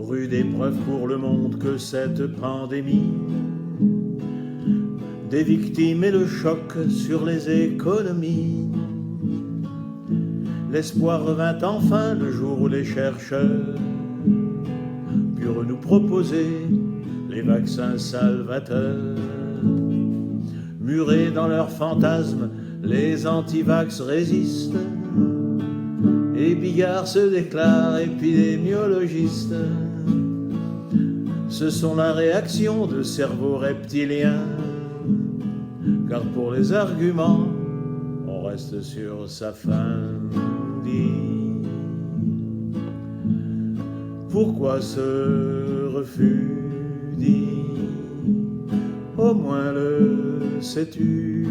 rude épreuve pour le monde que cette pandémie. Des victimes et le choc sur les économies. L'espoir revint enfin le jour où les chercheurs purent nous proposer les vaccins salvateurs. Murés dans leurs fantasmes, les antivax résistent. Et Bigard se déclare épidémiologiste. Ce sont la réaction de cerveaux reptiliens, car pour les arguments, on reste sur sa fin. Dit. Pourquoi ce refus? Dit. Au moins le sais-tu.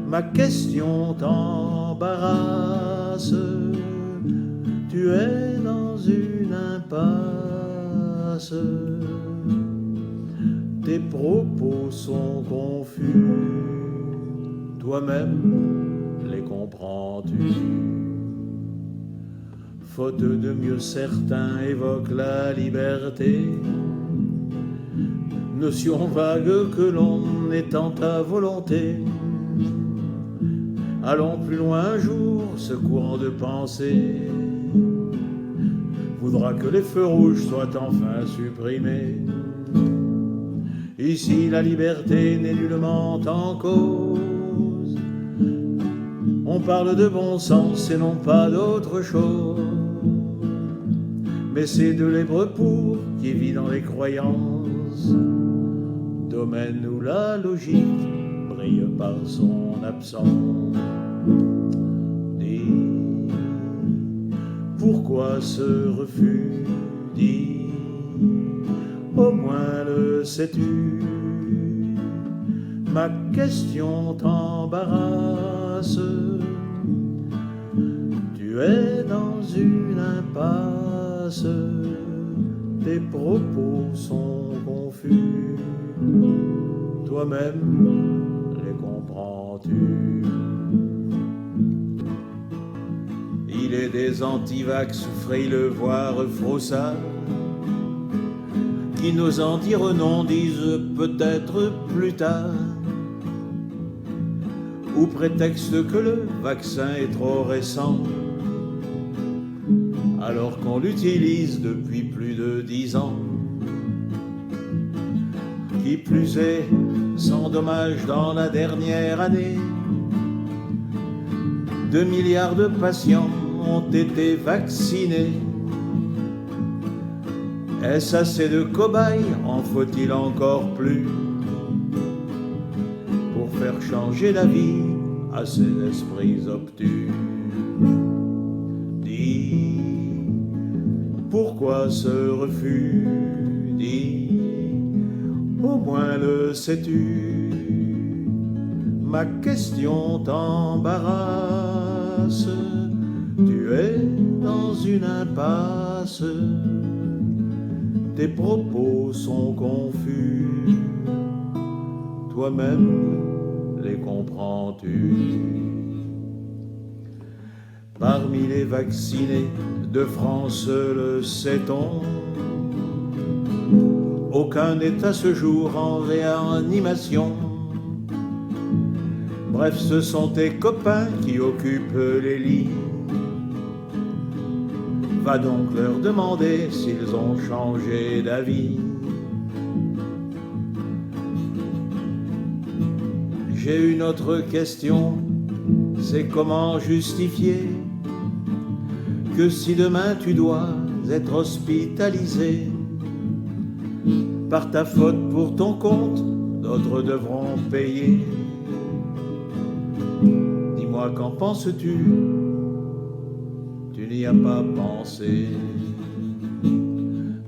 Ma question t'embarrasse. Tu es dans une impasse. Tes propos sont confus. Toi-même les comprends-tu? Faute de mieux, certains évoquent la liberté, notion vague que l'on étend à volonté. Allons plus loin un jour, ce courant de pensée voudra que les feux rouges soient enfin supprimés. Ici la liberté n'est nullement en cause. On parle de bon sens et non pas d'autre chose. Mais c'est de l'hébreu pour qui vit dans les croyances, domaine où la logique brille par son absence. Dis, pourquoi ce refus? Dis, au moins le sais-tu. Ma question t'embarrasse. Tu es dans une impasse. Tes propos sont confus. Toi-même les comprends-tu? Il est des antivax frileux voire frossards qui, n'osant dire non, disent peut-être plus tard, ou prétexte que le vaccin est trop récent, alors qu'on l'utilise depuis plus de 10 ans. Qui plus est, sans dommage dans la dernière année, 2 milliards de patients ont été vaccinés. Est-ce assez de cobayes? En faut-il encore plus pour faire changer d'avis à ces esprits obtus? Dis, pourquoi ce refus? Dis, au moins le sais-tu. Ma question t'embarrasse. Tu es dans une impasse. Tes propos sont confus. Toi-même les comprends-tu? Parmi les vaccinés de France, le sait-on, aucun n'est à ce jour en réanimation. Bref, ce sont tes copains qui occupent les lits. Va donc leur demander s'ils ont changé d'avis. J'ai une autre question, c'est comment justifier que si demain tu dois être hospitalisé, par ta faute pour ton compte, d'autres devront payer. Dis-moi, qu'en penses-tu? Tu n'y as pas pensé.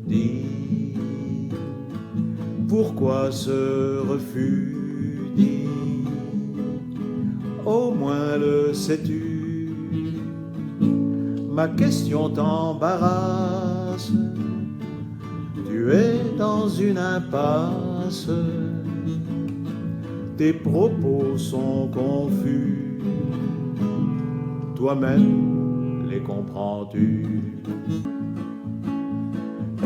Dis, pourquoi ce refus? Dis, au moins le sais-tu. Ma question t'embarrasse. Tu es dans une impasse. Tes propos sont confus. Toi-même les comprends-tu?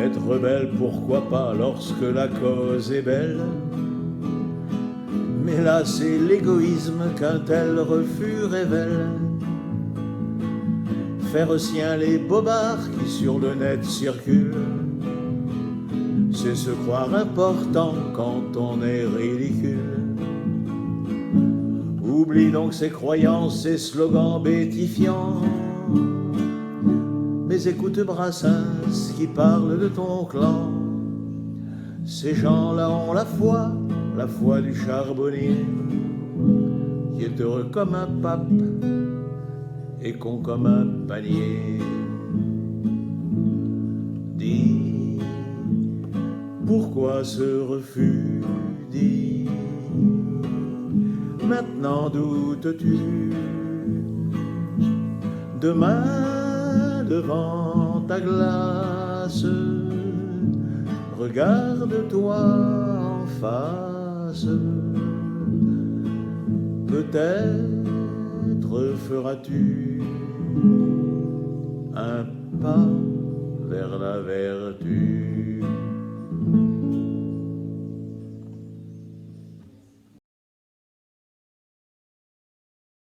Être rebelle, pourquoi pas, lorsque la cause est belle. Mais là, c'est l'égoïsme qu'un tel refus révèle. Faire sien les bobards qui sur le net circulent, c'est se croire important quand on est ridicule. Oublie donc ses croyances, ses slogans bétifiants, mais écoute Brassens qui parle de ton clan. Ces gens-là ont la foi du charbonnier, qui est heureux comme un pape et con comme un panier. Dis, pourquoi ce refus? Dis, maintenant doutes-tu? Demain, devant ta glace, regarde-toi en face. Peut-être feras-tu un pas vers la vertu.